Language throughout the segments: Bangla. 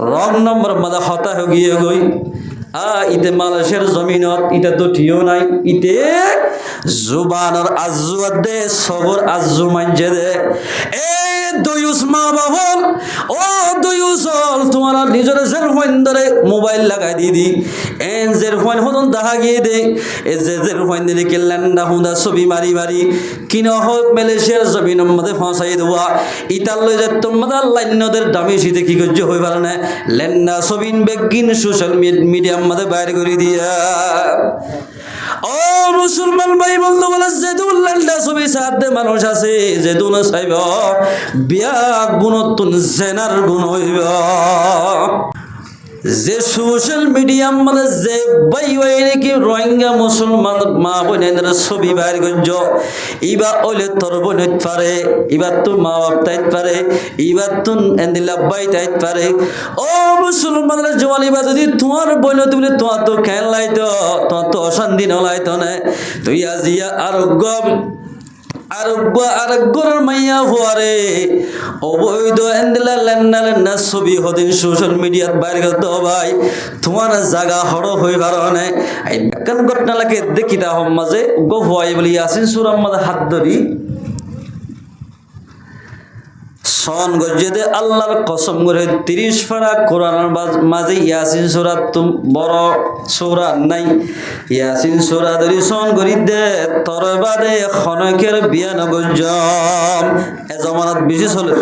রং নম্বর মাদা হতা হয়ে গিয়ে গই ইতে মানুষের জমিনত ইতে তো ঠিও নাই ইতে জুবানের আজু দে সবর আজু মানজে দে এই দুইউস মা বাবল ও দুইউস তোমার নিজের জের ফোন ধরে মোবাইল লাগাই দি এন জের ফোন হতন দেখা গিয়ে দে এ জের ফোন দিলে কে ল্যান্ডা হুদা ছবি মারি মারি কিন হোক মালয়েশিয়ার জমিনের মধ্যে ফসাই দেওয়া ইতার লই যে তোমাদের লাইনদের দামি শীতে কি করছে হই পারে না ল্যান্ডা ছবিন বেগিন সোশ্যাল মিডিয়ার মধ্যে বাইর করে দিয়া ও মুসলমান ভাই বন্ধু বলে যেদুল ল্যান্ডা ছবি সাথে মানুষ আছে যেদুল চাইব বিয়া গুণতুন জেনার গুণ হইব যে সোশ্যাল মিডিয়ার মধ্যে যে বাই বাই নাকি রোহিঙ্গা মুসলমান মা বোনের ছবি বাইর করছ এবার ওলে তোর বোন হইতে পারে এবার তো মা বাপ তাইতে পারে এবার তো এন্দিলা বাই তাইতে পারে ও মুসলমানের জওয়াল এবার যদি তোমার বোন তুমি তোমার তো খেয়াল লাইতো তোমার তো অশান্তি নলাইতো না তুই আজিয়া আরোগ্যর মাইয়া হওয়ারে অবৈধ এন্দিলা লেন্না ছবি হদিন সোশ্যাল মিডিয়াত বাইর করতে ভাই তোমার জায়গা হড় হয়ে কারণে এই বেকান ঘটনা লাগে দেখিতা হম মাঝে গো হওয়াই বলি আসিন সুরাম মাঝে হাত ধরি সন গজ্জেদে আল্লাহর কসম করে 30 পারা কোরআনের মাঝে ইয়াসিন সূরা তুম বড় সূরা নাই ইয়াসিন সূরা ধরি সন করি দে তোর বাদে খনকের বিয়ান গজ্জম এ জমানাত বেশি চলে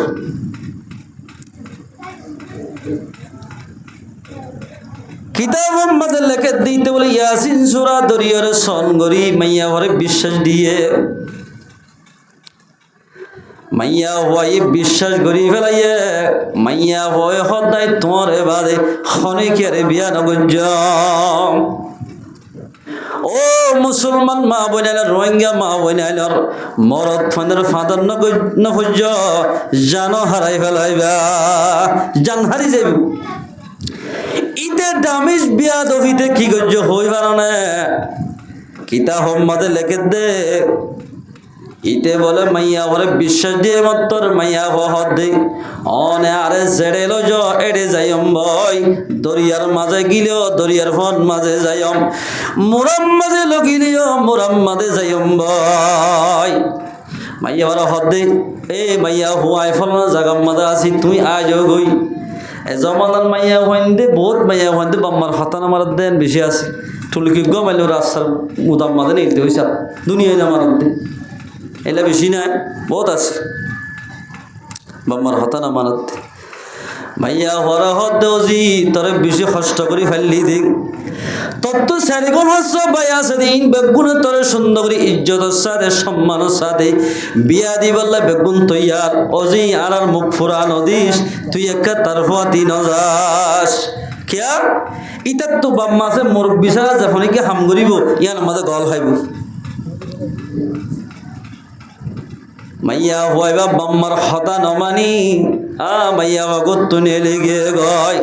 কিতাব মাঝে লেখে দিতে বলে ইয়াসিন সূরা ধরিয়র সন করি মাইয়া ভরে বিশ্বাস দিয়ে মাইয়া হওয়াই বিশ্বাস করি ফেলাইয়ে মাইয়া হয়ে সদায় তোমার বাদে খনিকের বিয়া নগঞ্জ ও মুসলমান মা বোনাইল রোহিঙ্গা মা বোনাইল মরদ ফোনের ফাদার নগঞ্জ জানো হারাই ফেলাইবা জান হারি যাবি ইতে দামিজ বিয়া দফিতে কি গজ্জ হই পারনে কিতা হোম মাঝে লেখে দে ইতে বলে মাইয়া বলে বিশ্বাস দিয়ে মাত্র মাইয়া হদ দে অনে আরে জেড়ে লো জ এড়ে যাইম বই দরিয়ার মাঝে গিলেও দরিয়ার ফোন মাঝে যাইম মুরাম মাঝে লগিলিও মুরাম মাঝে যাইম বই মাইয়া বলে হদ দে এ মাইয়া হুয়াই ফলনা জাগাম মাঝে আসি তুই আজ গই এ জমানার মাইয়া হইন দে বহুত মাইয়া হইন দে বাম্মার হতান আমার দেন বেশি আছে টুলকি গো মাইলো রাস্তার মুদাম মাঝে নিতে হইসা দুনিয়ায় আমার দে এলা বেশি নাই বহুত আছে বাম্মার হতা না মানত মাইয়া হরা হত দেওজি তরে বেশি কষ্ট করে ফেললি দিক তত্ত্ব সারিগুণ হস্য বাই আছে দিন বেগুনে তরে সুন্দর করে ইজ্জতের সাথে সম্মানের সাথে বিয়া দিবাল্লা বেগুন তৈয়ার অজি আর মুখ ফুরা নদিস তুই একটা তার ফুয়াতি নজাস কিয়া ইতার তো বাম্মা আছে মোর বিচারা যখন কি হাম করিব ইয়ার মাঝে গল খাইব মাইয়া হইবা বাম্মার হতা নমানি মাইয়া গতুনে লেগে গয়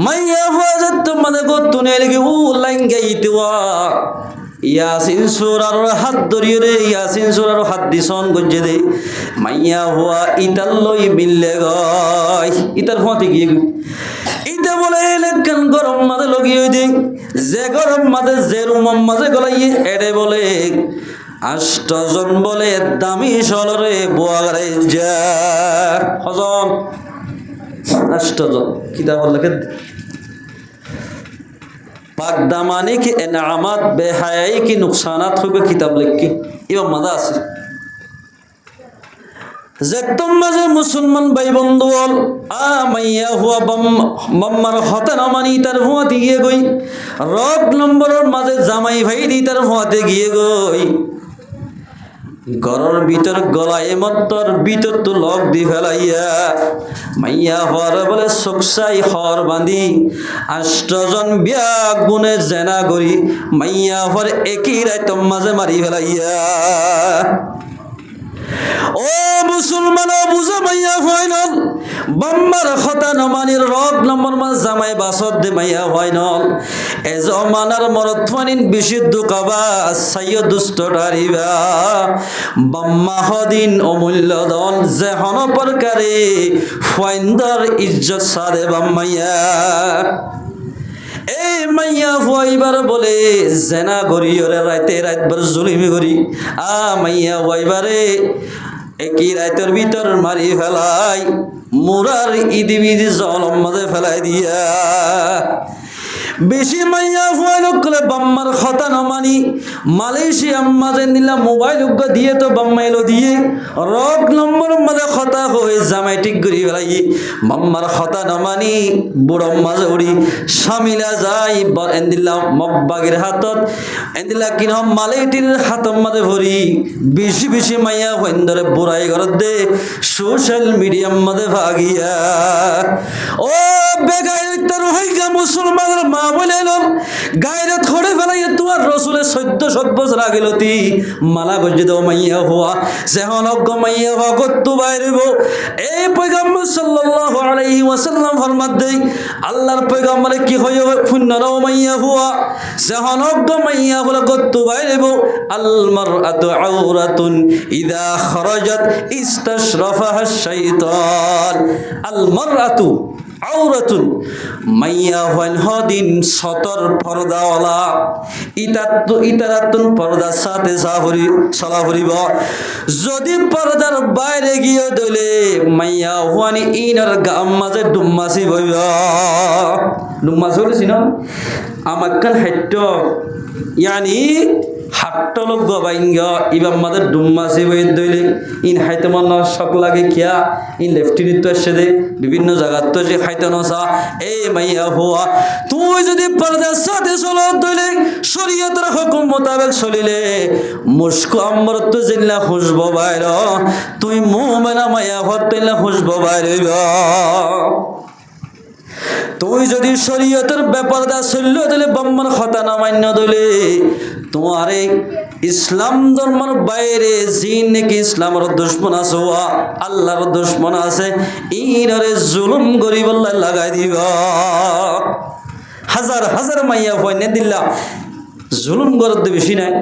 মাইয়া হওয়া তোমাদের গতুনে লেগে লাইঙ্গে ইতিওয়া ইয়াসিন সূরার হাত ধরিয়ে রে ইয়াসিন সূরার হাত দিছন গজ্জে দে মাইয়া হওয়া ইতাল লই মিললে গয় ইতার ফতে গিয়ে ইতা বলে লেখান গরম মাঝে লগিয়ে দে যে গরম মাঝে যে রুমম মাঝে গলাইয়ে এড়ে বলে 8 জন বলে দামি সলরে বুয়ারে যা হজন 8 জন কিতাব লেখে পাক দামানে কি ইনামাত বেহায়াই কি নুকসানাত হবে কিতাব লেখে এও মজা আছে যেতম মাঝে মুসলমান ভাই বন্ধু বল মাইয়া হুয়া বাম্মার হতা নামানি তার হুয়াতে গিয়ে গই রক নম্বরের মাঝে জামাই ভাই দি তার হুয়াতে গিয়ে গই ঘরের ভিতর গলায় মত্তর ভিতর তো লক দি ফেলাইয়া মাইয়া হওয়ার বলে সকসাই হর বাঁধি 8 জন বিয়া গুনে জেনা করি মাইয়া হওয়ার একই রাত মাঝে মারি ফেলাইয়া ও মুসলমান বুঝা মাইয়া ফাইনাল বাম্মার হতা নমানির রক নম্বর মাস জামাই বাসত দে মাইয়া হয় নল এ জমানার মরদ ফানিন বিশুদ্ধ কাবা সাইয় দুষ্ট ডারিবা বাম্মা হদিন অমূল্য দল যে হন প্রকারে ফাইন্দার ইজ্জত সারে বাম্মাইয়া এই মাইয়া হইবার বলে জেনা করি ওরে রাতে রাতবার জুলিমি করি মাইয়া হইবারে একই রাতের ভিতর মারি ফেলাই মুরার ইদি বিদি জলম মাঝে ফেলাই দিয়া বেশি মাইয়া ফুয়াইল করে বাম্মার খতা নমানি মালয়েশিয়া মাঝে নিলা মোবাইল দিয়ে তো বাম্মাইলো দিয়ে রক নম্বর মাঝে খতা হয়ে জামাই ঠিক করি ফেলাই বাম্মার খতা নমানি বুড়ম মাঝে উড়ি স্বামীলা যাই এন্দিল্লা মব্বাগের হাতত এন্দিল্লা কিন মালেটির হাতম মাঝে ভরি বেশি বেশি মাইয়া হইন্দরে বুড়াই ঘরত দে সোশ্যাল মিডিয়াম মাঝে ভাগিয়া ও বেগাই তার হইগা মুসলমানের মা বলেন গায়রত করে ফেলাই তোমার রসুলের 1400 বছর আগে লতি মালা গজ্জে দাও মাইয়া হওয়া যেহন অজ্ঞ মাইয়া হওয়া গত্তু বাইরেব এই পয়গম্বর সাল্লাল্লাহু আলাইহি ওয়াসাল্লাম ফরমাত দেই আল্লাহর পয়গম্বরে কি হইও পুণ্য নাও মাইয়া হওয়া যেহন অজ্ঞ মাইয়া হলো গত্তু বাইরেব আল মারআতু আওরাতুন ইদা খরাজাত ইস্তাশরাফাহা শাইতান আল মারআতু আওরাতুন মাইয়া হন হদিন সতর পর্দাওয়ালা ইতারাতুন পর্দার সাথে সালাহরিব যদি পর্দার বাইরে গিয়ে দলে মাইয়া হওয়ানি ইনার গাম মাঝে ডুম্মাসি বইব ডুম্মাসি বলেছি না আমাকান হাইট ইয়ানি হাট্টলক গবাইঙ্গ ইবাম মাদের ডুম্মাসি বই দইলে ইন হাইতে মন শখ লাগে কিয়া ইন লেফটিনিত এসে দে বিভিন্ন জায়গার তো যে খাইতে নসা এই মাইয়া হওয়া তুই যদি পর্দার সাথে চলো দইলে শরীয়তের হুকুম মোতাবেক চলিলে মুস্কু আম্বর তো জিল্লা খুশবো বাইর তুই মুমেনা মাইয়া হত তইলা খুশবো বাইর তুই যদি শরীয়তের ব্যাপার দা চলল দিলে বাম্মার খতা না মান্য দিলে তোমার ইসলাম ধর্মের বাইরে জিন নাকি ইসলামের দুশ্মন আছে আল্লাহর দুশ্মন আছে ইনরে জুলুম করিব লাগাই দিব হাজার হাজার মাইয়া ফয়নে দিল্লা জুলুম করতে বেশি নাই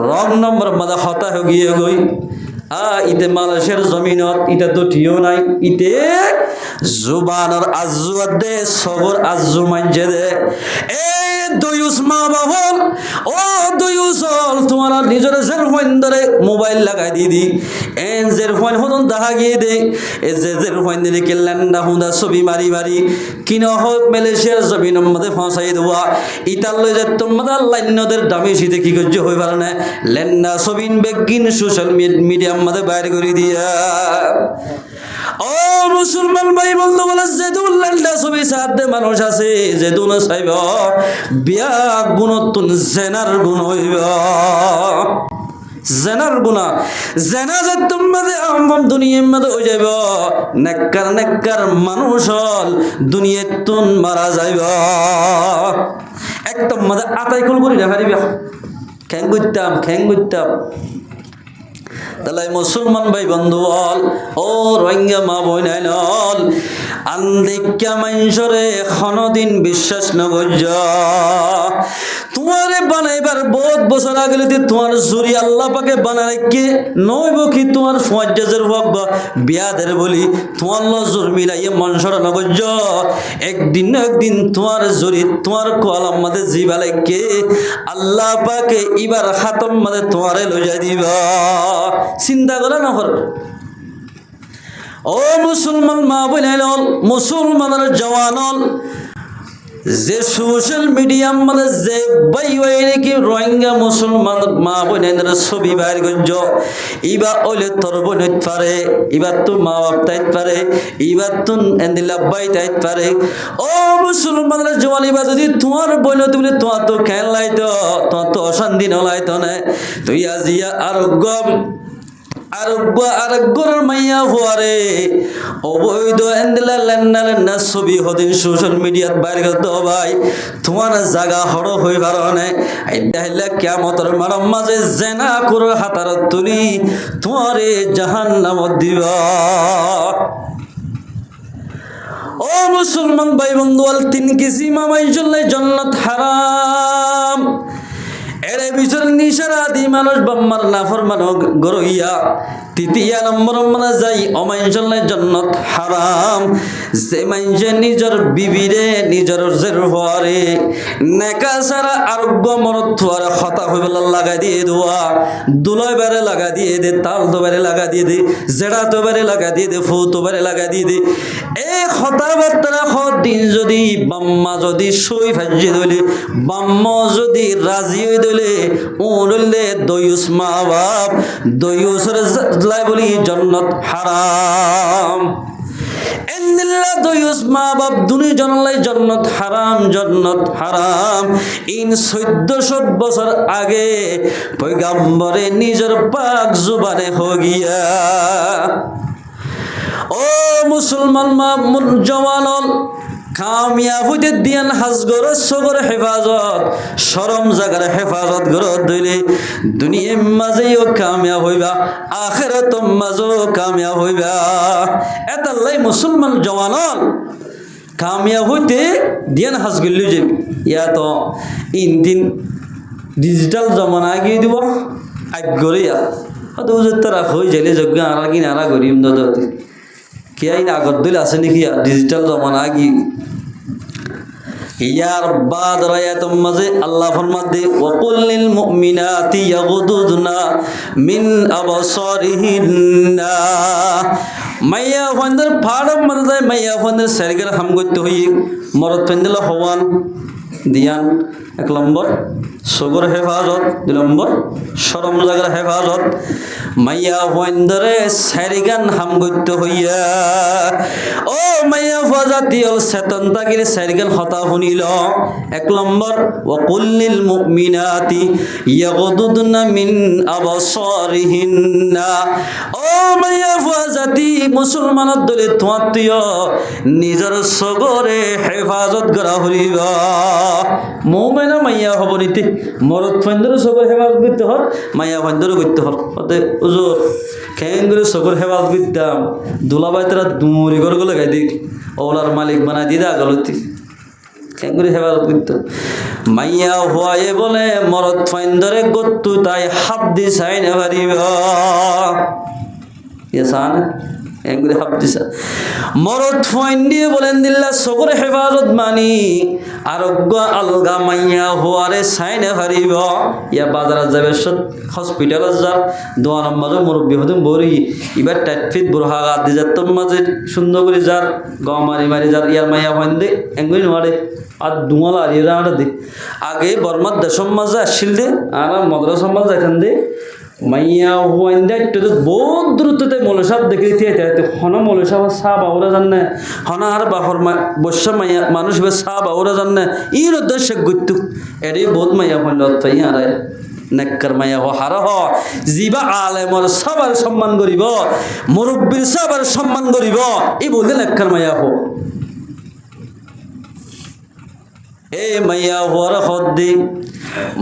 রং নম্বর মাদা হতা হয়ে গিয়ে গই ইতে মালয়েশিয়ার জমিনত ইটা তো ঠিও নাই ইতে জুবানর আজু দে সবর আজু মানজে দে এই দুয়ুস মা বাবল ও দুয়ুস তোমার নিজের জের ফোন ধরে মোবাইল লাগাই দি এন জের ফোন হতন দেখা গিয়ে দে এ জের ফোন দিলে কেল্লান্ডা হুদা ছবি মারি মারি কিন হোক মালয়েশিয়ার জমিনের মধ্যে ফসাই দেওয়া ইটার লই যে তোমাদের লাইনদের দামি শীতে কি করছে হয়ে পারে না লেন্ডা ছবিন বেগিন সোশ্যাল মিডিয়া মধ্যে বাইরে করে দিয়া ও মুসলমান ভাই বন্ধু বলে যেদুল লালদা ছবি সাথে মানুষ আছে যেদুল চাইব বিয়া গুণতুন জেনার গুণ হইব জেনার গুণা জেনা যে তোমাদের আহম দুনিয়ার মধ্যে হয়ে যাইব নেককার নেককার মানুষ হল দুনিয়াতুন মারা যাইব একদম মধ্যে আতাই কুল করি দেখা দিবি খ্যাং করতাম তাহলে মুসলমান ভাই বন্ধু বল ও রোহিঙ্গা মা বোন আন্দিকা মানুষরে কোনদিন বিশ্বাস নগজ তোমারে বানাইবার বহুত বছর আগে তোমার জুরি আল্লাহ পাকে বানা রেখে নইব কি তোমার সমাজের হোক বা বিয়াদের বলি তোমার জোর মিলাইয়ে মানুষরা নগজ একদিন তোমার জুরি তোমার কলাম মাঝে জিবা লেখে আল্লাহ পাকে এবার খাতম মাঝে তোমারে লইয়া দিবা চিন্তা করে না ও মুসলমান মা বোন মুসলমানের জওয়ান যে সোশ্যাল মিডিয়ার মধ্যে যে বাই নাকি রোহিঙ্গা মুসলমান মা বোনের ছবি বাইর গঞ্জ এবার ওলে তোর বোন হইতে পারে এবার তো মা বাপ তাইতে পারে এবার তো এন্দিল্লা বাই তাইতে পারে ও মুসলমানের জওয়ান এবার যদি তোমার বোন তুমি তোমার তো খেয়াল লাইতো তোমার তো অশান্তি নলাইতো না তুই আজিয়া আরোগ্যর মাইয়া হওয়ারে অবৈধ এন্দিলা লেন্না ছবি হদিন সোশ্যাল মিডিয়াত বাইর করতে ভাই তোমার জায়গা হড় হয়ে পারে আইডা কেমতর মারম মাঝে জেনা করে হাতার তুলি তোমারে জাহান্নামত দিবা ও ও মুসলমান ভাই বন্ধু, আল 3 কিসিম আমাই জন্য জান্নাত হারাম। এর ভিতর নিশারাদি মানুষ বাম্মার নাফরমান গরইয়া 3 নম্বর মানে যাই অমাইজল্লাই জান্নাত হারাম। যে মাইনজে নিজের বিবিরে নিজের জেরফারে নেকা সারা আরোগ্য মরত্বারে খতা হইবলা লাগা দিয়ে দেওয়া, দুলয় বারে লাগা দিয়ে দে, তাল তো বারে লাগা দিয়ে দে, জেড়া তো বারে লাগা দিয়ে দে, ফু তো বারে লাগা দিয়ে দে। এই খতা বার্তারা দিন যদি বাম্মা যদি সই ভাজি দলে, বাম্মা যদি রাজি হয়ে দলে, উনলে দয়ুস মা বাপ দয়ুসের লাই বলি জান্নাত হারাম। এন্দিল্লা দয়ুস মা বাপ দুনি জনলাই জান্নাত হারাম, জান্নাত হারাম। 1400 বছর আগে পয়গাম্বরে নিজের পাক জুবানে হগিয়া। ও মুসলমান মা জওয়ানল কামিয়াব হইতে দিয়ান হাজগর সগর হেফাজত, শরম জাগার হেফাজত গরত দইলে দুনিয়ার মাঝেও কামিয়াব হইবা, আখিরাত মাঝেও কামিয়াব হইবা। এতাল্লাই মুসলমান জওয়ানল কামিয়াব হইতে দিয়ান হাজগল্লি যে ইয়া তো ইনদিন ডিজিটাল জমানা আগিয়ে দিব আগরিয়া হয়তো তারা হয়ে যাইলে যজ্ঞ আরা কিনা আরা গরিম দাদি কে আইন আগত দিল আছে নাকি ডিজিটাল জমানা আগি ইয়ার বাদ রায়াতুম মাঝে আল্লাহ ফরমাতে ওয়াকুল লিল মুমিনাতি ইয়াগুদুনা মিন আবসারিহিন্না। মাইয়া ফন্দর ফাড়ম মাঝে মাইয়া ফন্দর সারিগার হাম করতে হই মরদ ফেন্দিল হওয়ান দিয়ান 1 নম্বর সগর হেফাজত, 2 নম্বর শরম জাগার হেফাজত। মাইয়া ফন্দরে সারিগান হাম করতে হইয়া ও মাইয়া ফাজাতি ও সেতন তাগিরে সারিগান হতা শুনিল। 1 নম্বর ওয়াকুল লিল মুমিনাতি ইয়াগুদুনা মিন আবসারিহিন্না। ও মাইয়া ফাজাতি মুসলমানের দলে তোমাত্তীয় নিজের সগরে হেফাজত করা হইবা। মুমিনা মাইয়া হবনিতে মরদ ফন্দর সগর হেফাজত করতে হর, মাইয়া ফন্দর করতে হর। অতএব হুজুর খেঙ্গুরে সগর হেফাজত করতাম দুলাবাই তারা দুমরি ঘর গলে গাই দিক ওলার মালিক বানাই দিদা গলতি খেঙ্গুরে হেফাজত করত। মাইয়া হওয়ায় বলে মরদ ফন্দরে গত্তু তাই হাত দি চাই না পারিব ইয়েসান এঙ্গুরে হাত দিছা মরদ ফইন দিয়ে বলেন দিল্লা সগর হেফাজত মানি আরোগ্য আলগা মাইয়া হওয়ারে চাইনে পারিব। ইয়া বাজারে যাবে হসপিটালত যা 2 নম্বরে মুরব্বী হতে বরি এবার টাইটফিট বুড়হা গাদ দি যার তোর মাঝে সুন্দর করে যার গ মারি মারি যার ইয়ার মাইয়া হইন দে এঙ্গুই নোয়ারে আর দুমাল আর ইয়ে রাঁটা দে আগে বর্মার দেশম মাঝে আসছিল দে আর মদ্রাসম মাঝে এখান দে মাইয়া হইন দে একটু বহুত দ্রুততে মৌলসাব দেখে দিতে হন মৌলসাব সাহ বাউরা জানে হন আর বাহর বসা মাইয়া মানুষ সাহ বাউরা জানে ইর উদ্দেশ্যে গুত্তু এটাই বহুত মাইয়া হইল তাই আর নেকর মাইয়া হ হার হ জিবা আলেমর সবার সম্মান করিব, মুরব্বীর সবার সম্মান করিব, এই বলতে নেকর মাইয়া হো। এ মাইয়া হওয়ার হদ্দি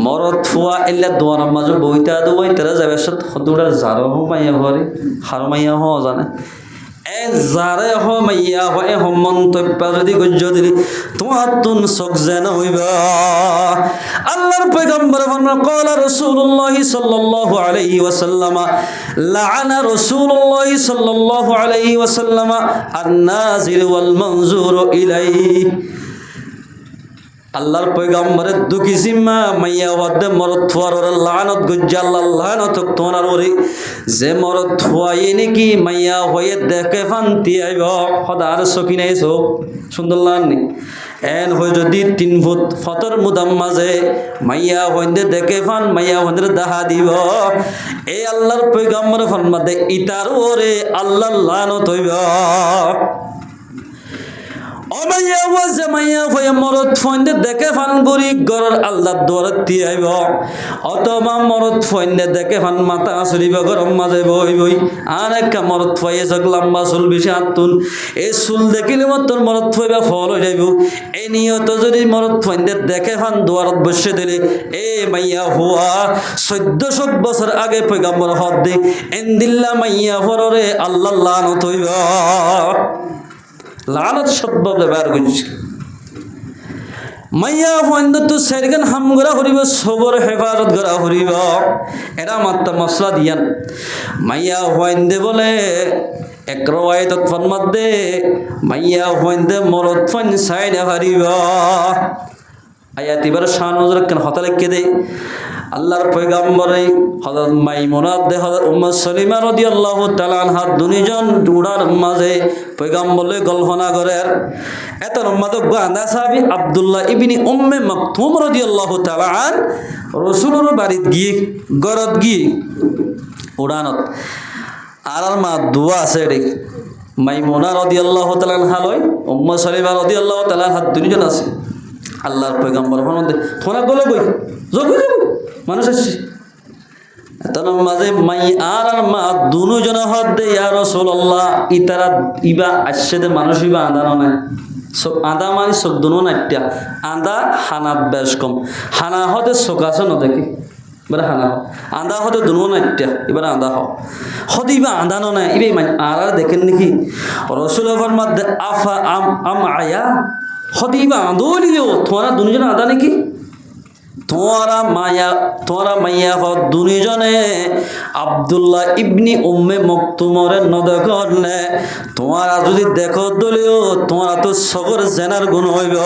মরদ ফুয়া এলে 2 নম্বর বইতা দুই তারা যাবে সদুরা যার হো মাইয়া হরে হার মাইয়া হ জানে এ যারে হ মাইয়া হয় হ মন্তব্য যদি গজ্জ দিলি তোমার তুন চোখ যেন হইবা। আল্লাহর পয়গম্বর ফরমান ক্বালা রাসূলুল্লাহ সাল্লাল্লাহু আলাইহি ওয়াসাল্লাম লাআনা রাসূলুল্লাহ সাল্লাল্লাহু আলাইহি ওয়াসাল্লাম আন-নাজির ওয়াল মানজুর ইলাইহি। আল্লাহর পয়গম্বরের দুকি জিম্মা মাইয়া ওয়াদে মরদ থুয়ার ওর লানত গজ্জা আল্লাহ লানত তোনার ওরে যে মরদ থুয়াই নাকি মাইয়া হয়ে দেখে ফান্তি আইব সদার চকি নাইছো সুন্দর লানি এন হয়ে যদি 3 ফুট ফতর মুদাম মাঝে মাইয়া হইন্দে দেখে ফান মাইয়া হইন্দে দাহা দিব এই আল্লাহর পয়গম্বর ফরমাতে ইতার ওরে আল্লাহ লানত হইব। অমাইয়া ওয়াজে মাইয়া হয়ে মরদ ফইন্দে দেখে ফান গরি গরর আল্লাহ দরত দিয়ে আইব অথবা মরদ ফইন্দে দেখে ফান মাথা আসরিব গরম মাঝে বই বই আর একটা মরদ ফয়ে যাক লম্বা চুল বেশি আতুন এই চুল দেখিলে তোর মরদ ফইবা ফল হয়ে যাইব। এই নিয়ত যদি মরদ ফইন্দে দেখে ফান দুয়ারত বসে দিলে এ মাইয়া হুয়া 1400 বছর আগে পয়গম্বর হদ দে এন্দিল্লা মাইয়া ফররে আল্লাহ লানত হইব লানত শব্দ ব্যবহার করছি মাইয়া হইন্দ তো সেরগান হাম করা হরিব সবর হেফাজত করা হরিব এরা মাত্রা মশলা দিয়ান মাইয়া হইন্দে বলে এক রওয়ায়ত ফরমাদে মাইয়া হইন্দে মরদ ফান সাইডে হারিব আয়াত এবার শান হযরত কেন হতা লিখে দেয় আল্লাহর পয়গম্বরে হযরত মাইমুনা দে হযরত উম্মে সলিমা রাদিয়াল্লাহু তাআলা আনহা দুনিজন উড়ার মাঝে পয়গম্বরে গলহনা করের এত উম্মত গান্দা সাহাবী আব্দুল্লাহ ইবনে উম্মে মাকতুম রাদিয়াল্লাহু তাআলা আন রাসূলের বাড়িতে গিয়ে গরত গিয়ে উড়ানত আর মা দোয়া আছে রে মাইমুনা রাদিয়াল্লাহু তাআলা আনহা লয় উম্মে সলিমা রাদিয়াল্লাহু তাআলা আনহা দুনিজন আছে আল্লাহর পয়গম্বর ফরমাতে থোনা গলে বই জগু মানুষ আসছে তার মাঝে মাই আর মা দুজন হদ দে ইয়া রাসূলুল্লাহ ইতারা ইবা আসছে দে মানুষ ইবা আদানো নাই সব আদা মানে সব দুনো নাট্যা আদা হানা বেশ কম হানা হতে সকাছে ন দেখি এবার হানা আদা হতে দুনো নাট্যা এবার আদা হতে ইবা আদানো নাই ইবে মানে আর দেখেন নাকি রাসূল ফরমাতে আফা আম আয়া হতে ইবা আদোলিও তোরা দুজন আদা নাকি তোরা মাইয়া দুনিজনে আব্দুল্লাহ ইবনি উম্মে মকতুমরে নদকনে তোমরা যদি দেখো দলিও তোমরা তো সগর জেনার গুণ হইব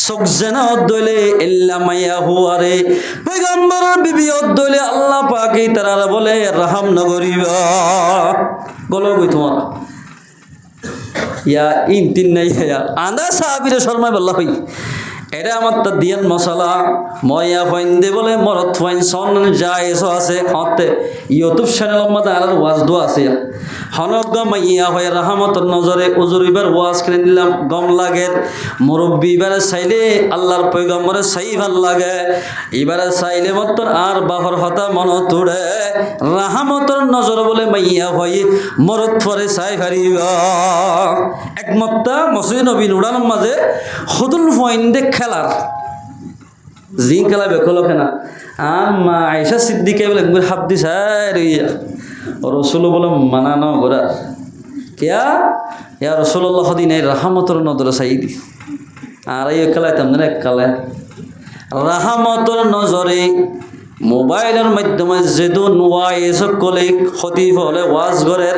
সগ জেনা দলে ইল্লা মাইয়া হুয়ারে পয়গম্বরের বিবি দলে আল্লাহ পাকে তারা বলে রহম নগরিব গলো কই তোমার ইয়া ইন তিন নাই ইয়া আন্দা সাহাবীর শর্মা বল্লা হই এটা আমার তো দিয়ান মশলা ময়া ফাইন্দে বলে মরত ফাইন সন যায় এসো আছে হতে ইউটিউব চ্যানেল মধ্যে আর ওয়াজ দো আছে হনক মাইয়া হয়ে রাহমতর নজরে উজুরিবার ওয়াজ করে দিলাম গম লাগে মুরব্বী এবারে চাইলে আল্লাহর পয়গম্বরে চাই ভাল লাগে এবারে চাইলে মতন আর বাহর হতা মন তুড়ে রাহমতর নজর বলে মাইয়া হয়ে মরত ফরে চাই ফারিব একমত্তা মসজিদ নবী উড়ানোর মাঝে হদুল ফাইন্দে খেলার জি খেলা বেকল কেনা মা আয়েশা সিদ্দিকে বলে হাত দিস রসুল বলে মানানো গোরা কেয়া ইয়া রসুল্লাহ দিন এই রাহামতর নজরে চাইদি আর এই খেলাইতাম না এক খেলায় রাহামতর নজরে মোবাইলের মাধ্যমে যেদু নোয়াইস কলে ক্ষতি হলে ওয়াজ ঘরের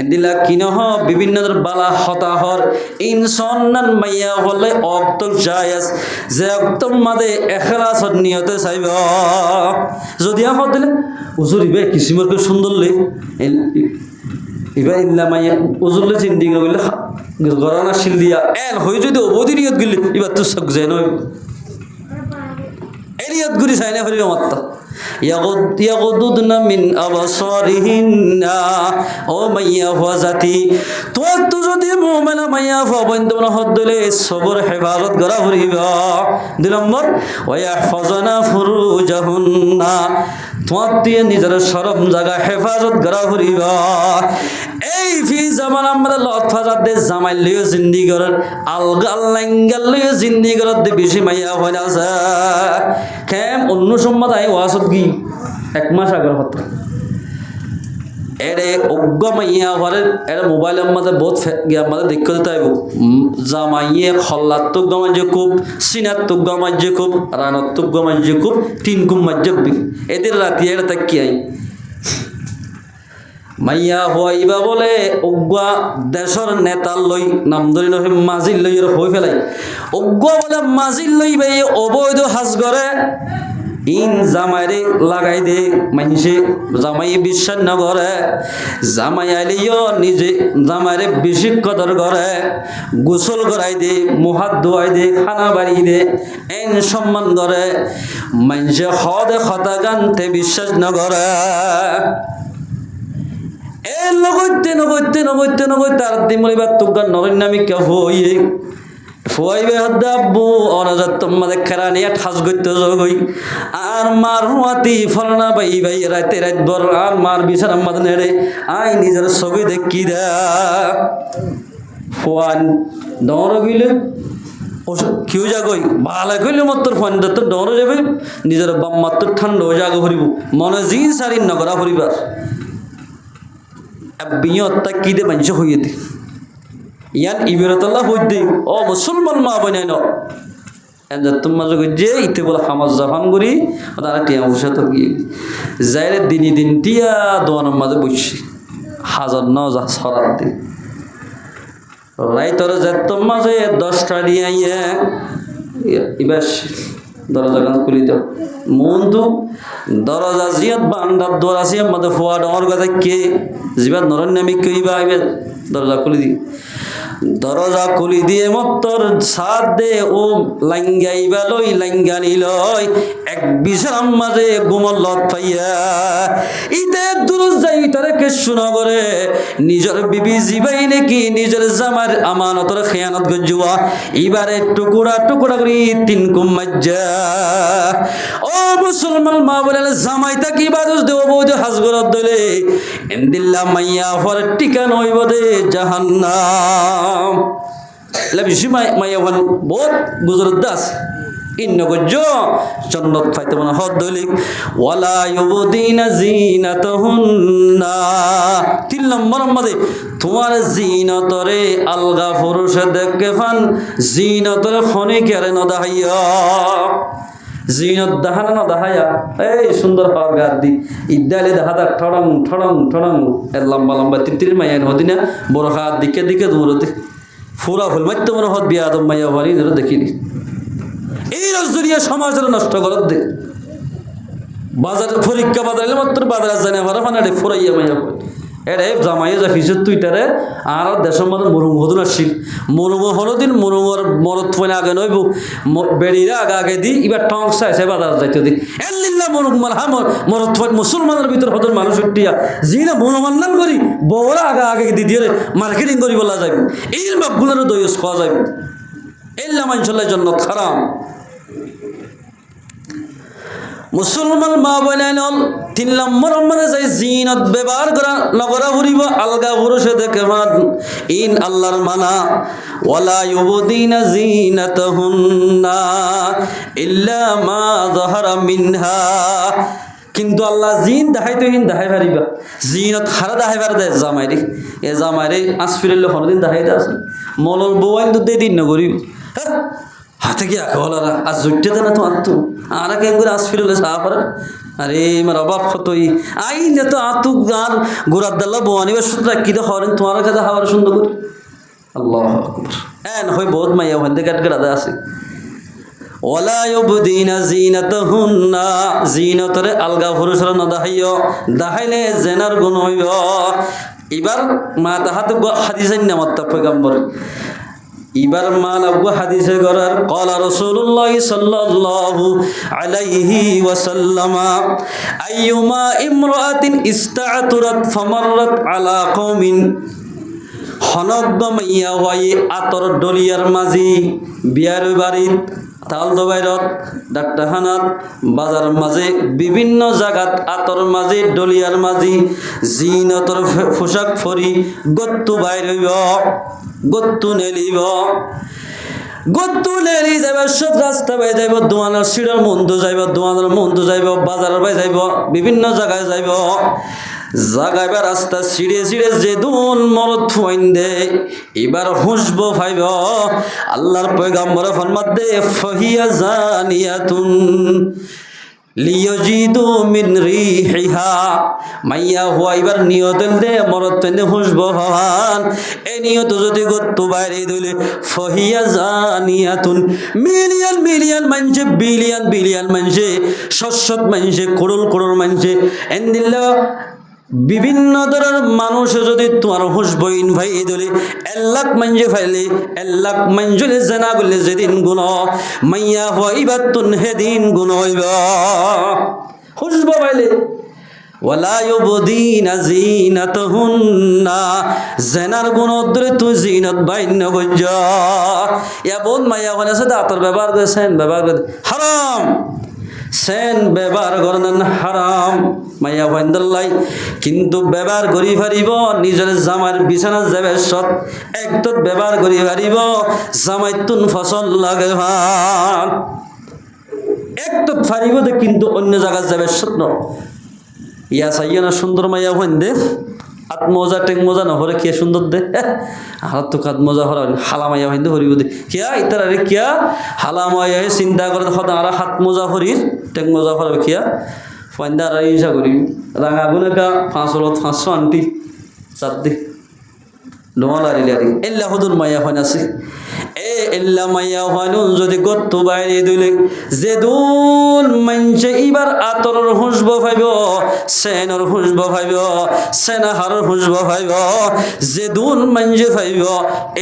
এদিলা কিনহ বিভিন্ন বালা হতাহর ইনসন্নান মাইয়া হলে অক্তল জায়াজ যে অক্তম মাদে এখলাসত নিয়তে চাইব যদি আপদ দিলে উজুরিবে কিসিমর করে সুন্দর লে এবার ইল্লা মাইয়া উজুরলে চিন্তি করলে গরানা শিল দিয়া এন হয়ে যদি অবধি নিয়ত গেলে এবার তো সব যেন এরিয়ত গুরি সাইনে হরিব মাত্তা ইয়াগুদুদনা মিন আবসারিহিন্না ও মাইয়া হুয়া জাতি তো যদি মুমিনা মাইয়া হুয়া বন্ধু না হদলে সবর হেফাজত করা হরিব 2 নম্বর ওয়া ইয়াহফাজনা ফুরুজাহুন্না তোমার দিয়ে নিজের সরম জায়গা হেফাজত করা হরিব এই ফি জামান আমরা লতফাজাত দে জামাই লইও জিন্দি করার আলগাল লাঙ্গাল লইও জিন্দি করার দে বেশি মাইয়া হয় না কেম অন্য সম্মত আই ওয়াসত কি 1 মাস আগের হতো এরে অজ্ঞ মাইয়া হরে এর মোবাইলের মধ্যে বহুত গিয়া মধ্যে দেখতে দিতে হইব জামাইয়ে খল্লাত্তুক গমাজ্য খুব সিনাত্তুক গমাজ্য খুব রানাত্তুক গমাজ্য খুব 3 কুম মাজ্যবি এদের রাতি এর তাকি আই মাইয়া হইবা বলে অজ্ঞা দেশর নেতা লই নাম ধরি নহে মাজিল লই হই ফেলাই অজ্ঞ বলে মাজিল লইবে অবৈধ হাজ করে ইন জামাইরে লাগাই দে মানুষে জামাই বিশ্বাস না করে জামাই আইলেও নিজে জামাইরে বেশি কদর করে গোসল করাই দে মুহাত ধোয়াই দে খানা বাড়ি দে এন সম্মান করে মানুষে হদে কথা গানতে বিশ্বাস না করে এ নগত্যে তার দিমলিবার তুগার নরনামিকা হইয়ে ফুয়াইবে হদ্দাব্বু অনাজাত তোমাদের খেলা নিয়ে ঠাস করতে জগই আর মার হুয়াতি ফলনা বাই বাই রাতে রাত বর আর মার বিছানা মাদ নেড়ে আই নিজের ছবি দেখি দা ফুয়ান দৌড় গিলে কেউ যাগই ভালো কইলে মাত্র ফুয়ান তো দৌড় যাবে নিজের বাম মাত্র ঠান্ডা হয়ে যাগ ভরিব মনে জি সারি নগরা ভরিবার বিয়তা কি দে মানুষ হইয়ে দি ইয়ান ইবিরতুল্লাহ হইদি ও মুসলমান মা বনাইন এন্ড তোমার যে ইতে বলে হামাজ জাফান করি তারা টিয়া বসে তো কি যাইরে দিনই দিন টিয়া দোয়ানোর মাঝে বসছি হাজার ন ছড়ার দিন রাইতরে যেতম মাঝে 10টা দিয়ে আইয়ে এবার দরজা গান খুলি দাও মন্দু দরজা জিয়াত বান্ডার দরজা আছে আমাদের ফোয়া ডর কথা কে জিবাত নরন নামি কইবা এবার দরজা খুলি দি দরজা খুলি দিয়ে মত্তর সাদ দে ও লাঙ্গাইবা লই লাঙ্গানি লই এক বিছানার মাঝে গুমল লত পাইয়া ইতে দূর যাই তারে কে শুনো করে নিজের বিবি জিবাই নাকি নিজের জামার আমানতর খেয়ানত গজুয়া এবারে টুকুরা টুকুরা করি 3 কুম মজ্জা ও মুসলমান মা বলে জামাই তা কি বাদুস দেব বউদ হাজগরত দলে ইনদিল্লা মাইয়া ফর টিকান হইব দে জাহান্নাম লবি সিমাই মাইয়া হন বহুত গুজরত দাস ইন্ন গজ্জো জন্নত ফাইতে মনে হদ দলিক ওয়ালা ইউদিনা জিনাতাহুন্না 3 নম্বর মধ্যে তোমার জিনতরে আলগা পুরুষ দেখে ফান জিনতরে ফনে কেরে ন দাহাইয়া জিনত দাহানা না দাহায়া এই সুন্দর হওয়ার গার দি ইদ্দালে দাহাদা ঠড়ং ঠড়ং ঠড়ং এর লম্বা লম্বা তিতির মাইয়া নদিনা বড় হাত দিকে দিকে দূরতে ফুরা ফুল মাইতে মনে হদ বিয়া আদম মাইয়া হরি ধরে দেখিনি এই রাজদুনিয়া সমাজের নষ্ট করত দে বাজার পরীক্ষা বাজারে মাত্র বাজার জানে ভাড়া ফানাড়ে ফুরাইয়া মাইয়া এরে জামাইয়া যা ফিসের তুইটারে আর দেশের মধ্যে মরুম হদুন আসছিল মরুম হলো দিন মরুমর মরত ফোনে আগে নইব বেড়িরা আগে আগে দি এবার টংস আছে বাজার যাইতে দি এল্লিল্লা মরুম মার হা মরত ফোন মুসলমানের ভিতর হদুন মানুষ উঠিয়া যি না মনোমান্নান করি বড় আগে আগে দি দিয়ে মার্কেটিং করি বলা যাবে এই বাপগুলোরও দইস খাওয়া যাবে এল্লা মানসল্লাহ জন্য খারাপ মুসলমান মা বনাইল 3 নম্বর মানে যাই জিনত ব্যবহার করা নগরা ফুরিব আলগা পুরুষে দেখে মান ইন আল্লাহর মানা ওয়ালা ইউদিনা জিনাতাহুন্না ইল্লা মা যাহারা মিনহা কিন্তু আল্লাহ জিন দেখাইতো হিন দেখাই পারিবা জিনত হারা দেখাই পারে দে জামাইরে এ জামাইরে আসফিরলে হরদিন দেখাইতে আছে মলর বউয়াইন তো দিন না করিব হাতে কি আঁকা বলারা আজ জুটতে দে না তো আত্মু আর কেন করে আস ফিরলে সাহাপারা আরে আমার অভাব কতই আইন তো আতু গান গোড়ার দাল্লা বোয়ানিবার সুতরা কি তো হরেন তোমার কাছে হাওয়ার সুন্দর করে আল্লাহ আকবার এন হই বহুত মাইয়া ওখান থেকে কাটগড়াদা আছে ওয়ালা ইউবদিনা জিনাতাহুন্না জিনাতরে আলগা পুরুষরা না দাহাইও দাহাইলে জেনার গুণ হইব এবার মা তাহাতে হাদিসের নামত পয়গম্বর এবার মান আবু হাদিসে করার ক্বালা রাসূলুল্লাহ সাল্লাল্লাহু আলাইহি ওয়াসাল্লাম আইয়ুমা ইমরাআতিন ইস্তা'তুরাত ফামাররাত আলা কওমিন হনব্বা মাইয়া ওয়াই আতর ডলিয়ার মাঝি বিয়ার বাড়িত তাল দবাইরত ডাক্তারখানাত বাজার মাঝে বিভিন্ন জায়গাত আতর মাঝে ডলিয়ার মাঝি জিনতর পোশাক ফরি গত্তু বাইর হইব গত্তু নেলিব গত্তু নেলি যাইব সব রাস্তা বাই যাইব দোয়ানোর সিঁড়ার মন্দ যাইব দোয়ানোর মন্দ যাইব বাজারের বাই যাইব বিভিন্ন জায়গায় যাইব জাগাইবা রাস্তা ছিঁড়ে ছিঁড়ে যে দুন মরদ ফুয়াইন দে এবার হুসবো ফাইব আল্লাহর পয়গাম্বর ফরমাত দে ফহিয়া জানিয়াতুন লিয়াজিদু মিন রিহিহা মাইয়া হুয়া এবার নিয়ত দে মরদ তেনে হুসবো হওয়ান এই নিয়ত যদি গত্তু বাইরে দিলে ফহিয়া জানিয়াতুন মিলিয়ন মিলিয়ন মানছে বিলিয়ন বিলিয়ন মানছে শত মানছে করোড় করোড় মানছে এন্দিল্লা বিভিন্ন ধরনের মানুষ যদি তোমার হুসবো ইনভাই দিলে 1 লাখ মানজে ফাইলে 1 লাখ মানজলে জানা করলে যেদিন গুণ মাইয়া হইবার তুন হেদিন গুণ হইব হুসবো ফাইলে ওয়ালা ইউবদিনা জিনাতাহুন্না জানার গুণ ধরে তুই জিনত বাইন্য গজ্জ ইয়া বোন মাইয়া কোন আছে দাতর ব্যবহার করেছেন ব্যবহার করে হারাম সেন ব্যবহার করেন হারাম মাইয়া ভাইন্দাল্লাই কিন্তু ব্যবহার করি পারিব নিজের জামার বিছানা যাবে সৎ একদম ব্যবহার করি পারিব জামাই তুন ফসল লাগে ভান একদম পারিব কিন্তু অন্য জায়গায় যাবে সৎ ন ইয়া চাইয়া না সুন্দর মাইয়া ভাইন্দে হাত মোজা টেক মোজা নহরে কিয়া সুন্দর দে হাত তো হাত মোজা হরা হালামাইয়া হইতে হরিব দে কিয়া ইতার আরে কিয়া হালামাইয়া চিন্তা করে সদা আর হাত মোজা হরির টেক মোজা হরা কিয়া ফাইন্দা আর ইসা করি রাঙা গুনেকা 500 আন্টি চার দি ডোমালারি লারি এল্লা হুদুর মাইয়া হন আছে এ এল্লা মাইয়া হনুন যদি গত্তু বাইরে দিলে যে দুন মানছে এবার আতরর হুঁসব ভাইব সেনর হুঁসব ভাইব সেনাহারর হুঁসব ভাইব যে দুন মানছে ভাইব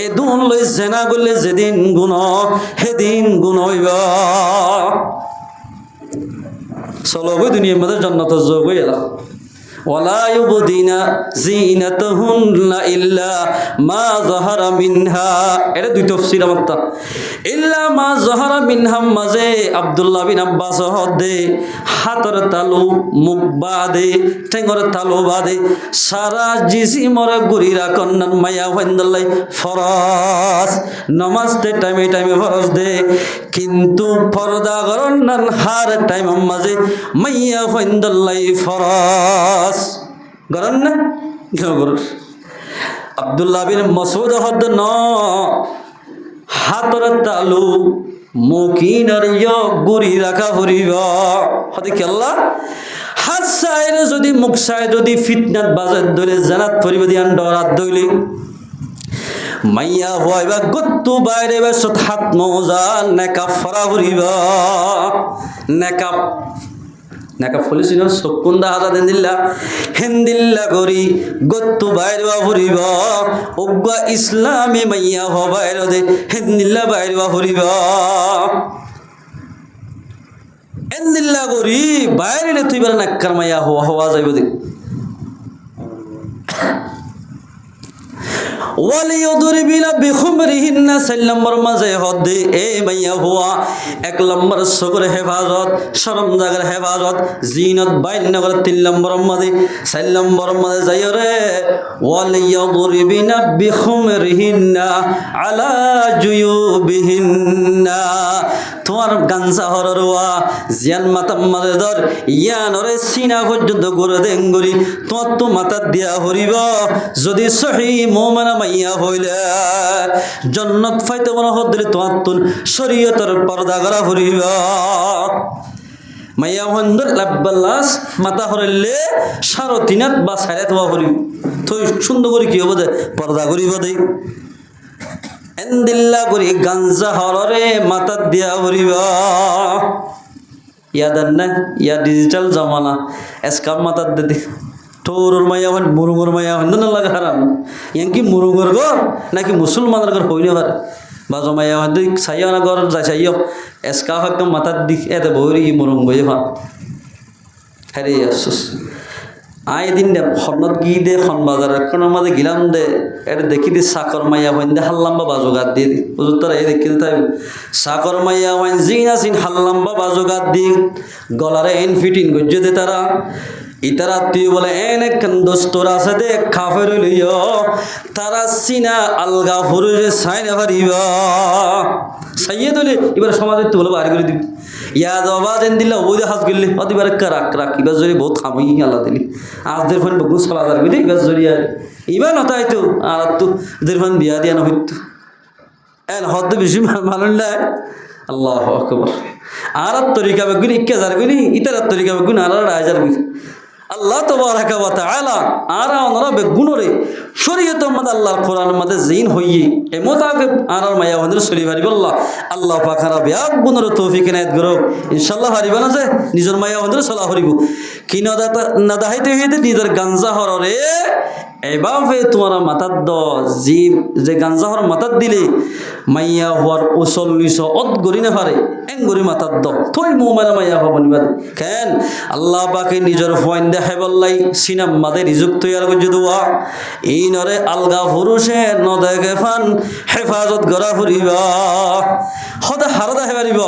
এ দুন লই সেনা করলে যেদিন গুণ সেদিন গুণ হইব চলো গই দুনিয়ার মধ্যে জান্নাত যোগ হয়ে এলাম ওয়ালা ইউবদিনা জিনাতাহুন্না ইল্লা মা যাহারা মিনহা এটা দুই তাফসীর আমারটা ইল্লা মা যাহারা মিনহা মাঝে আব্দুল্লাহ বিন আব্বাস হদে হাতর তালু মুখ বাদে ঠেঙ্গর তালু বাদে সারা জিসিমর গুরিরা কন্নান মায়া হইন্দাল্লাই ফরজ নামাজতে টাইমে টাইমে ফরজ দে কিন্তু পর্দা করন্নান হার টাইম মাঝে মাইয়া হইন্দাল্লাই ফরজ গরন না কেউ গরুর আব্দুল্লাহ বিন মাসউদ হদ ন হাতর তালু মুকিনার গুরি রাখা হরিব হতে কেল্লা হাত সাইরে যদি মুখ সাই যদি ফিতনাত বাজার ধরে জানাত পরিব দিয়ান ডরাত দইলে মাইয়া হইবা গত্তু বাইরে বেসত হাত মোজা নেকাব ফরা হরিব নেকাব নাকা ফলিছিল সকুন্দা হাজা দিল্লা হেন্দিল্লা করি গত্তু বাইরবা ফুরিব অজ্ঞা ইসলামী মাইয়া হ বাইর দে হেন্দিল্লা বাইরবা ফুরিব হেন্দিল্লা করি বাইরে তুই বার নাক্কার মাইয়া হওয়া হওয়া যাইব দে ওয়ালিয়ুদরিবিনা বিখুমরিহিন্না 4 নম্বর মাঝে হদে এ মাইয়া হুয়া 1 নম্বর সকর হেফাজত শরম জাগার হেফাজত জিনত 22 নম্বর 3 নম্বর মাঝে 4 নম্বর মাঝে যাইও রে ওয়ালিয়ুদরিবিনা বিখুমরিহিন্না আলা জুয়ুবিহিন্না তোমার গানসা হররওয়া জিয়ান মাতাম মাঝে ধর ইয়ানরে সিনা পর্যন্ত করে দেঙ্গুরি তোমার তো মাথা দিয়া হরিব যদি সহি মুমিনা মাইয়া হইলে জান্নাত পাইতে মনে হদলে তোমার তুন শরীয়তের পর্দা করা হরিব মাইয়া হন্দর লাব্বাল্লাস মাথা হরলে সারতিনাত বা সাইরাত হওয়া হরিব তো সুন্দর করে কি হবে দে পর্দা করিব দেই এন্দিল্লা করি গাঞ্জা হররে মাথা দিয়া হরিব ইয়াদান না ইয়া ডিজিটাল জমানা এসকাম মাথা দে তোর মাইয়া হন মুরুঙ্গর মাইয়া হন না লাগে হারাম ইয়ান কি মুরুঙ্গর ঘর নাকি মুসলমানের ঘর হইলে পারে বা জমাইয়া হন তুই চাইও না ঘর যাই চাইও এসকাফ একদম মাথার দিক এতে বৌরি মুরুঙ্গ বই হন হ্যারে আফসোস আয় দিন দে হনত গি দে খন বাজার এখন মাঝে গিলাম দে এটা দেখি দি সাকর মাইয়া হইন দে হাল্লাম্বা বাজুগাত দিয়ে দি বুঝুর তারা এই দেখি তাই সাকর মাইয়া হইন জিন আসিন হাল্লাম্বা বাজুগাত দি গলারে এন ফিটিং গজ্জে দে তারা ইতারা তুই বলে এনে দোস্তর আছে দে কাফের লইও তারা সিনা আলগা ফুরুষে সাইনে পারিব সাইয়ে দলে এবার সমাজে তো বলে বার করে দিবি ইয়াদ আওয়াজ এন দিলা ওই হাত গেলে অতিবার রাখ এবার জরি বহুত খামি আল্লাহ দিলি আজদের ফোন বগুস ফলা যার বিদে এবার জরি আর এবার নতাই তো আর তো দেরফান বিয়া দিয়া না হইতো এন হদ বেশি মানুষ নাই আল্লাহু আকবার আর তরিকা বেগুনি কে যার গুনি ইতার তরিকা বেগুনি আর হাজার গুনি আল্লাহ তাবারাকা ওয়া তাআলা আর ওনারা বেগুনরে শরীয়ত মত আল্লাহর কোরআন মতে জিন হইয়ে এ মোতাবেক আর মায়া হন্দ্র চলি পারিব আল্লাহ পাক আর বিয়াক গুনর তৌফিক ইনায়াত করো ইনশাআল্লাহ পারিব না যে নিজর মায়া হন্দ্র চলা করিব কি নাদাহাইতে হইতে নিজর গাঞ্জা হররে এভাবে তোমার মাথার দ জীব যে গাঞ্জা হর মাথার দিলে মাইয়া হওয়ার ওসল্লিশ অত গড়ি না পারে এন গড়ি মাথার দ থই মোমানা মাইয়া হব নিবাদ কেন আল্লাহ পাকে নিজের ফয়েন দেখাই বললাই সিনাম মাদে রিজুক তৈয়ার করছে দোয়া এই নরে আলগা পুরুষে নদেকে ফান হেফাজত গড়া ফুরিবা হদা হারদা হেবারিব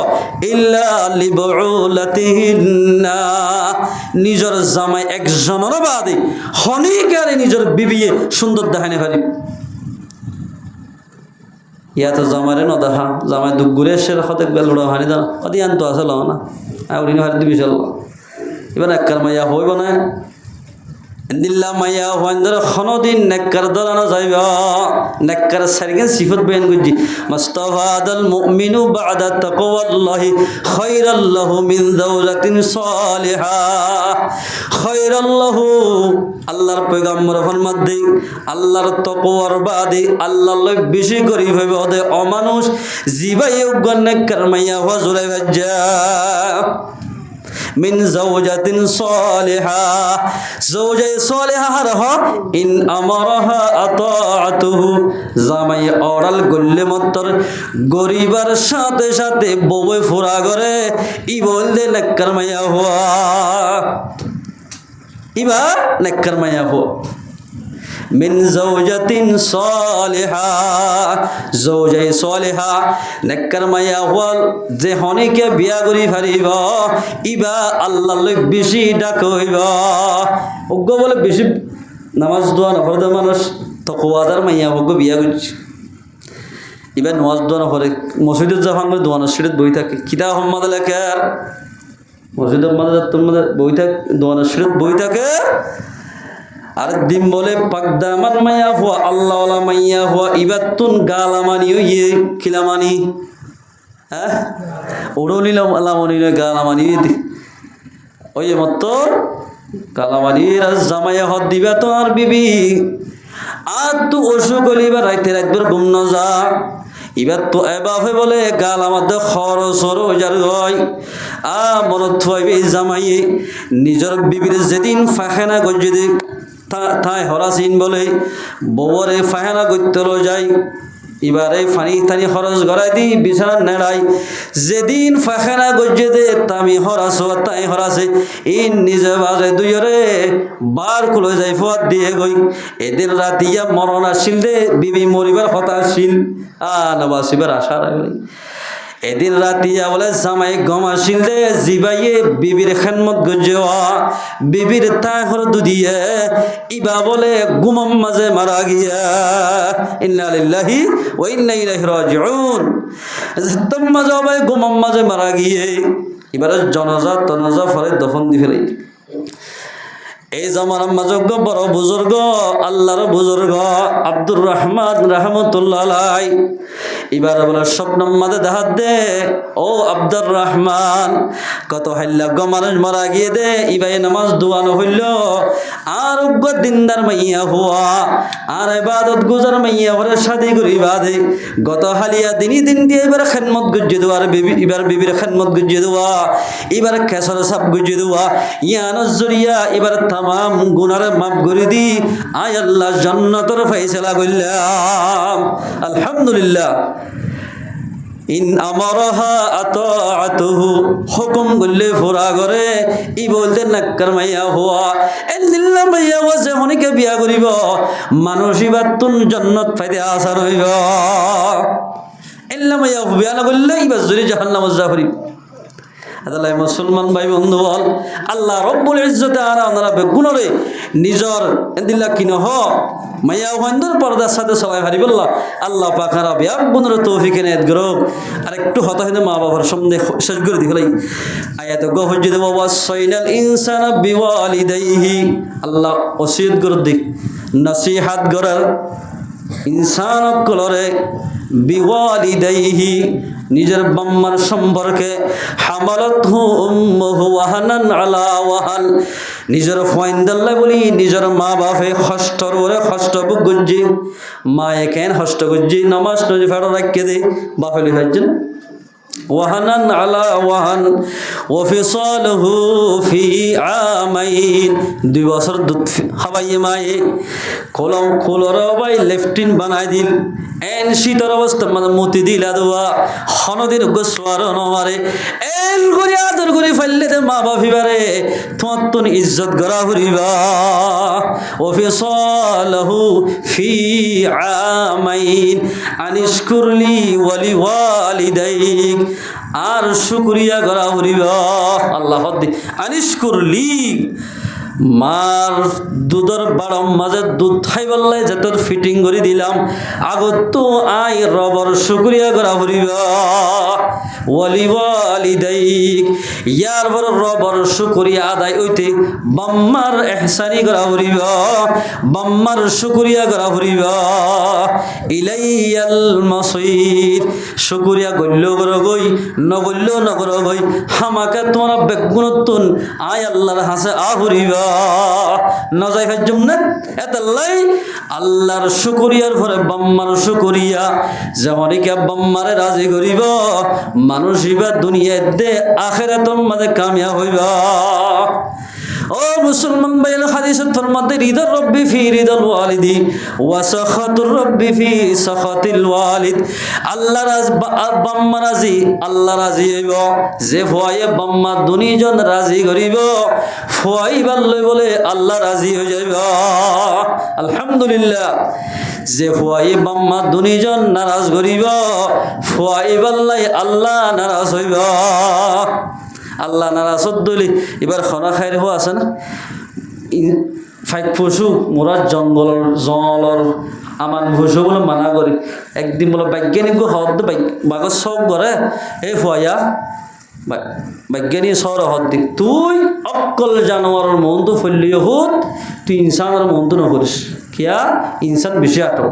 ইল্লা লিবউলাতিহিন্না নিজের জামাই একজনের বাদে হনিকারে নিজের বিবিয়ে সুন্দর দেখানে পারি ইয়া তো জামারে ন দেখা জামাই দুঃখ ঘুরে এসে হতে বেলুড়া হানি দাও অতি আনতো আছে ল না আউরি হারি দিবি চল এবার একবার মাইয়া হইব না দিল্লা মাইয়া ওয়ান্দার খনদিন নেককার দলানো যাইব নেককার সারিগেন সিফত বয়ান করছি মুস্তাফাদাল মুমিনু বাদা তাকওয়াল্লাহি খায়রাল্লাহু মিন যাওজাতিন সালিহা খায়রাল্লাহু আল্লাহর পয়গম্বর ফরমাত দেই আল্লাহর তাকওয়ার বাদে আল্লাহর বেশি করি হইব ওদে অমানুষ জিবাই উগন নেককার মাইয়া হওয়া জুলাই বাজ্জা মিন যাওজাতিন সালিহা যাওজা সালিহা হরহ ইন আমারাহা আতাআতুহু জামাই অরাল গল্লে মত্তর গরিবার সাথে সাথে বউয়ে ফুরা করে ই বলদে নেককার মাইয়া হওয়া ইবা নেককার মাইয়া হওয়া মিন যাওজাতিন সালিহা যাওজাই সালিহা নেককার মাইয়া হল যে হনিকে বিয়া করি ফারিব ইবা আল্লাহর বেশি ডাক হইব ওগ বলে বেশি নামাজ দোয়া নফরদ মানুষ তকওয়াদার মাইয়া ওগ বিয়া করছে ইবা নামাজ দোয়া নফরে মসজিদে যখন দোয়া নসিরত বই থাকে কিতাব মোহাম্মদ লেখার মসজিদ মোহাম্মদ তোমাদের বই থাকে দোয়া নসিরত বই থাকে আর দিন বলে পাকদামান মাইয়া হুয়া আল্লাহওয়ালা মাইয়া হুয়া ইবাতুন গালামানি ইয়ে খিলামানি হ্যাঁ উড়লিল আলামানি গালামানি ওই মত গালামানি জামাইয়া হদ দিবা তো আর বিবি আর তো অসুখ হলিবা রাইতে রাতবার ঘুম ন যা এবার তো এবাফে বলে গাল আমাদের খরচর যার হয় মনত থাকবে জামাইয়ে নিজের বিবির যেদিন ফাখানা গজ্জে দে তাই হরাসিন বলে বউরে ফাহানা করতে যাই এবারে ফানি থানি খরচ গড়াই দি বিছানা নেড়াই যেদিন ফাখানা গজ্জে দে তামি হরাস তাই হরাসে ইন নিজে বাজে দুইরে বার খুলে যাই ফুয়াদ দিয়ে গই এদিন রাতিয়া মরণ আসিল দে বিবি মরিবার হতা আসিল নবাসিবার আশা রাখলি এদিন রাতিয়া বলে জামাই গম আসিল দে জিবাইয়ে বিবির খেদমত গজ্জেওয়া বিবির তাহর দুদিয়ে ইবা বলে গুমম মাঝে মারা গিয়া ইন্না লিল্লাহি ওয়া ইন্না ইলাইহি রাজিউন তোমা যাবে গুমম মাঝে মারা গিয়ে এবারে জনাজা তনাজা ফলে দফন দি ফেলে এই জামানার মাজজ্ঞ বড় বুজুর্গ আল্লাহর বুজুর্গ আব্দুর রহমান রহমতুল্লাহ আলাই এবার বলে স্বপ্ন মাঝে দেখাত দে ও আব্দুর রহমান কত হাল্লা গ মানুষ মারা গিয়ে দে ইবাই নামাজ দোয়ানো হইল আর উগ্র দিনদার মাইয়া হুয়া আর ইবাদত গুজার মাইয়া হরে শাদি করি বাদে গত হালিয়া দিনই দিন দিয়ে এবার খেদমত গুজিয়ে দেওয়া আর এবার বিবির খেদমত গুজিয়ে দেওয়া এবার খেসর সাপ গুজিয়ে দেওয়া ইয়ানোর জরিয়া এবার তামাম গুনার মাফ করে দি আয় আল্লাহ জান্নাতের ফয়সালা করলাম আলহামদুলিল্লাহ ইন আমারাহা আতাআতুহু হুকুম গল্লে ফুরা করে ই বলতে নাক্কার মাইয়া হুয়া এল্লিল্লাহ মাইয়া ওয়াজে হনিকে বিয়া করিব মানুষ ইবাতুন জান্নাত পাইতে আশা রইব এল্লা মাইয়া বিয়া না করলে ইবাজ জরি জাহান্নাম যাফরি আদালাই মুসলমান ভাই বন্ধু বল আল্লাহ রব্বুল ইজ্জতে আরা ওনারা বেগুনরে নিজর এদিল্লা কিনো হ মাইয়া ওয়ান্দর পর্দার সাথে সবাই হারি বললা আল্লাহ পাখারা বিয়া গুনরে তৌফিক এনায়েত করো আর একটু হতা হইতে মা বাবার সামনে শেষ করে দিলাই আয়াত গো হজ্জে দেব ওয়াসাইনাল ইনসানা বিওয়ালিদাইহি আল্লাহ ওসিয়ত করে দিক নসিহত করার ইনসান কলরে বিওয়ালিদাইহি নিজের বাম্মার সম্পর্কে হামালাতহু উম্মুহু ওয়াহানান আলা ওয়াহান নিজের ফাইন্দাল্লাহ বলি নিজের মা বাপে কষ্টর ওরে কষ্ট বুঝজি মায়ে কেন কষ্ট বুঝজি নামাজ নজি ফেরো রাখিয়ে দে বাপে লিখাচ্ছেন ওয়াহানান আলা ওয়াহান ওয়াফিসালহু ফি আমাইন 2 বছর দুধ খাওয়াইয়ে মায়ে কলম খোলর বাই লেফটিন বানাই দিল এন শীতর অবস্থা মানে মতি দিলা দোয়া হনদিন গোসওয়ার নমারে এল করে আদর করে ফেললে দে মা বাপিবারে তোমার তো ইজ্জত গড়া হরিবা ওয়াফিসালহু ফি আমাইন আনিশকুরলি ওয়ালি ওয়ালিদাইক আর শুকরিয়া করা হরিবা আল্লাহ আনিশকুরলি মার দুধর বাড়ম মাঝে দুধ খাই বললাই যে তোর ফিটিং করে দিলাম আগত তো আই রবর শুক্রিয়া করা ফুরিব ওয়ালি ওয়ালিদাইক ইয়ার বড় রবর শুক্রিয়া আদায় হইতে বাম্মার এহসানি করা ফুরিব বাম্মার শুক্রিয়া করা ফুরিব ইলাইয়াল মাসির শুক্রিয়া গল্য করো গই নগল্য নগর গই হামাকে তোমার বেগুনতুন আয় আল্লাহর হাসে আহুরিব নজাই ফাজুম না এতাল্লাই আল্লাহর শুকরিয়ার পরে বাম্মার শুকরিয়া যেমন কি বাম্মারে রাজি করিব মানুষ ইবা দুনিয়ায় দে আখিরাতের মাঝে কামিয়াব হইব ও মুসলমান ভাইয়ের হাদিসে ফরমাতে রিদার রব্বি ফি রিদাল ওয়ালিদি ওয়া সাখাতুর রব্বি ফি সাখাতিল ওয়ালিদ আল্লাহ বাম্মা রাজি আল্লাহ রাজি হইব যে ফুয়ায়ে বাম্মা দুনিজন রাজি করিব ফুয়াই বাল্লই বলে আল্লাহ রাজি হয়ে যাইব আলহামদুলিল্লাহ যে ফুয়াই বাম্মা দুনিজন নারাজ করিব ফুয়াই বাল্লাই আল্লাহ নারাজ হইব আল্লাহ নারাজ হদ্দলি এবার খনা খাই রেখো আছে না ফাইক পশু মোরা জঙ্গলর আমার পশু বলে মানা করি একদিন বলে বৈজ্ঞানিক হদ বাগর সব করে এই ফুয়া বৈজ্ঞানিক সর হদ দিক তুই অকল জানোয়ারের মন তো ফলিয়ে হুত তুই ইনসানের মন তো নকরিস কিয়া ইনসান বেশি আটক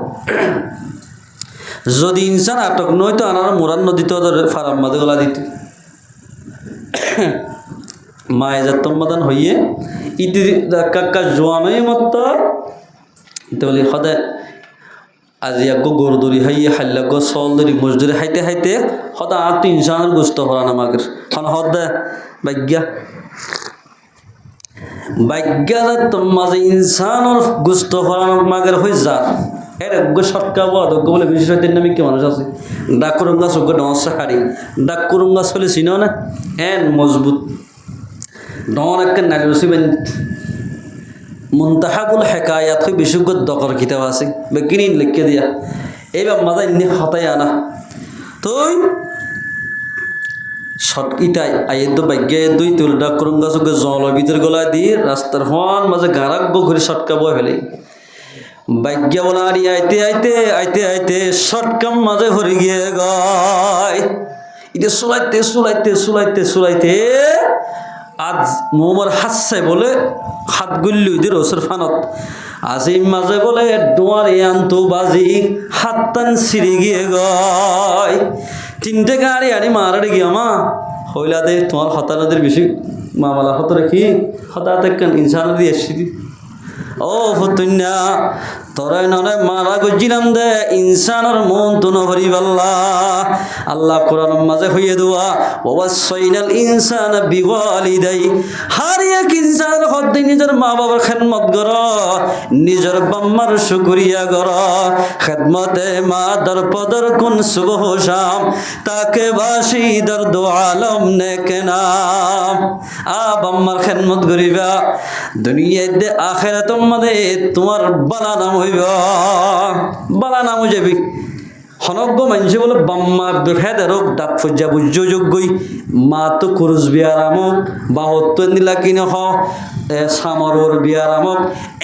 যদি ইনসান আটক নয় তো আনার মোরান নদীতে ফারাম মাঝে গলা দিত মায়ে যাত্তমাদান হইয়ে ইতি কাকা জোয়ানই মত ইতে বলি সদায় আজি আগো গরু দরি হাইয়ে হাল্লাগ চল দরি মজদুরি হাইতে হাইতে সদা আর তো ইনসানের গোস্ত হরা না মাগের খন সদায় ভাগ্যা ভাগ্যা মাঝে ইনসানের গোস্ত হরা মাগের হয়ে যা এর অজ্ঞ সটকাবো অজ্ঞ বলে বিশেষজ্ঞের নামে কি মানুষ আছে ডাকুরঙ্গা চোখ ডমসা হাড়ি ডাকুরঙ্গা চলে চিনো না এন মজবুত ডর একটা নারী রসিবেন মুনতাহাবুল হেকায়াত হয়ে বিশেষজ্ঞ দকর কিতাব আছে বেগিনি লিখে দিয়া এইবার মাঝে ইনি হতাই আনা তুই শট ইটাই আয়ের দো ভাগ্যে দুই তুল ডাকুরঙ্গা চোখে জলের ভিতরে গলা দিয়ে রাস্তার হন মাঝে গারাক ঘুরে সটকাবো ফেলে ভাগ্য বলা আর আইতে আইতে আইতে আইতে শটকাম মাঝে ভরে গিয়ে গায় এটা চুলাইতে চুলাইতে চুলাইতে চুলাইতে আজ মোমর হাসছে বলে হাত গুল্লি দিয়ে রসের ফানত আজিম মাঝে বলে ডোয়ার আনতো বাজি হাত টান ছিঁড়ে গিয়ে গায় তিনটে গাড়ি আনি মারাড়ে গিয়ে মা হইলা দে তোমার হতানাদের বেশি মামালা হতো রেখি হঠাৎ একখান ইনসান দিয়ে এসছি ও ফতুন্যা তোরাই নয় মারা গজিলাম দে ইনসানের মন তো নভরি পাল্লা আল্লাহ কোরআন মাঝে হইয়ে দেওয়া ওয়াসাইনাল ইনসান বিওয়ালিদাই হার এক ইনসান হদ্দি নিজের মা বাবার খেদমত কর নিজের বাম্মার শুকরিয়া কর খেদমতে মা দর পদর কোন সুবহ শাম তাকে বাসি দর দো আলম নেকে নাম আ বাম্মার খেদমত করিবা দুনিয়ায় দে আখিরাত মাঝে তোমার বালা নাম হইব বালা নাম হয়ে যাবি হনজ্ঞ মানুষ বলে বাম্মা হেদারক দাঁত ফজ্জা বুঝ্য যোগ্যই মা তো কুরুজ বিয়ার আমক বাহত্তর নিলা কিনে হ সামরোর বিয়ার আমক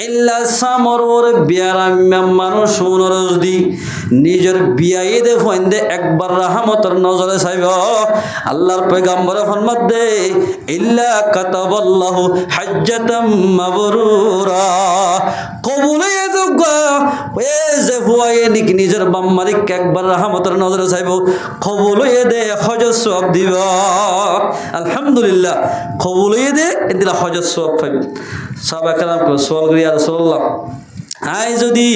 এল্লা সামরোর বিয়ার মানুষ শুনরজ দি নিজের বিয়াই দে ফোন দে একবার রাহমতর নজরে চাইব আল্লাহর পয়গাম্বরে ফরমাত দে ইল্লা কাতাবাল্লাহু হাজ্জাতাম মাবরুরা কবুলে যোগ্য এ যে হুয়ায়ে নিক নিজের বাম্মারিক একবার রাহমতের নজরে চাইব কবুল হয়ে দে হজ সওয়াব দিব আলহামদুলিল্লাহ কবুল হয়ে দে এদিলা হজ সওয়াব পাইব সাহাবা کرام কো সওয়াল করি ইয়া রাসূলুল্লাহ আই যদি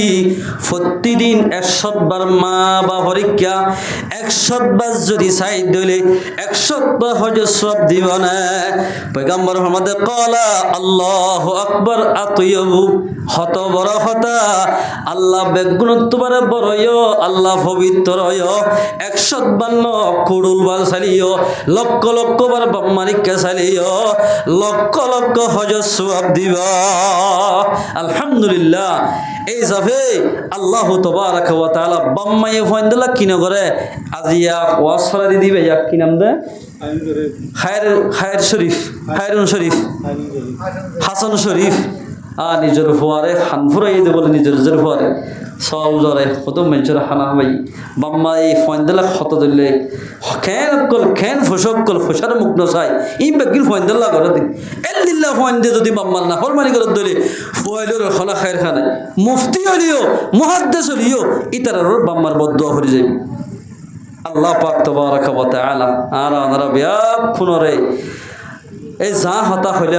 প্রতিদিন 100 বার মা বা পরীক্ষা 100 বার যদি চাই দিলে 100 বার হজ সওয়াব দিব না পয়গম্বর মুহাম্মদ ক্বালা আল্লাহু আকবার আতয়বু হত বড় হতা আল্লাহ বেগুণত্ব বারে বড়য় আল্লাহ পবিত্রয় 152 কুড়ুল বার চালিও লক্ষ লক্ষ বার বাম্মারিকা চালিও লক্ষ লক্ষ হজ সওয়াব দিব আলহামদুলিল্লাহ এই যাবে আল্লাহ তাবারাকা ওয়া তাআলা বাম্মায়ে ফয়ন্দলা কিনা করে আজিয়া ওয়াজ ফরা দিবে ইয়া কি নাম দে খায়ের শরীফ খায়রুন শরীফ হাসান শরীফ নিজের ফুয়ারে হানফুরাই দে বলে নিজের ফুয়ারে সব জরে কত মানুষের হানা ভাই বাম্মা এই ফয়ন্দলা ক্ষত দিলে খেন ফসকল ফসার মুখ নসাই ই বেগিল ফয়ন্দলা করে দিন এল্লিল্লাহ ফয়ন্দে যদি বাম্মার না ফরমানি করে দিলে ফুয়াইলের খলা খায়ের খানায় মুফতি হলিও মুহাদ্দিস হলিও ইতারার বাম্মার বদদুয়া হয়ে যাবে আল্লাহ পাক তাবারাকা ওয়া তাআলা আর আনারা বিয়া খুনরে এই যা হতা হইলে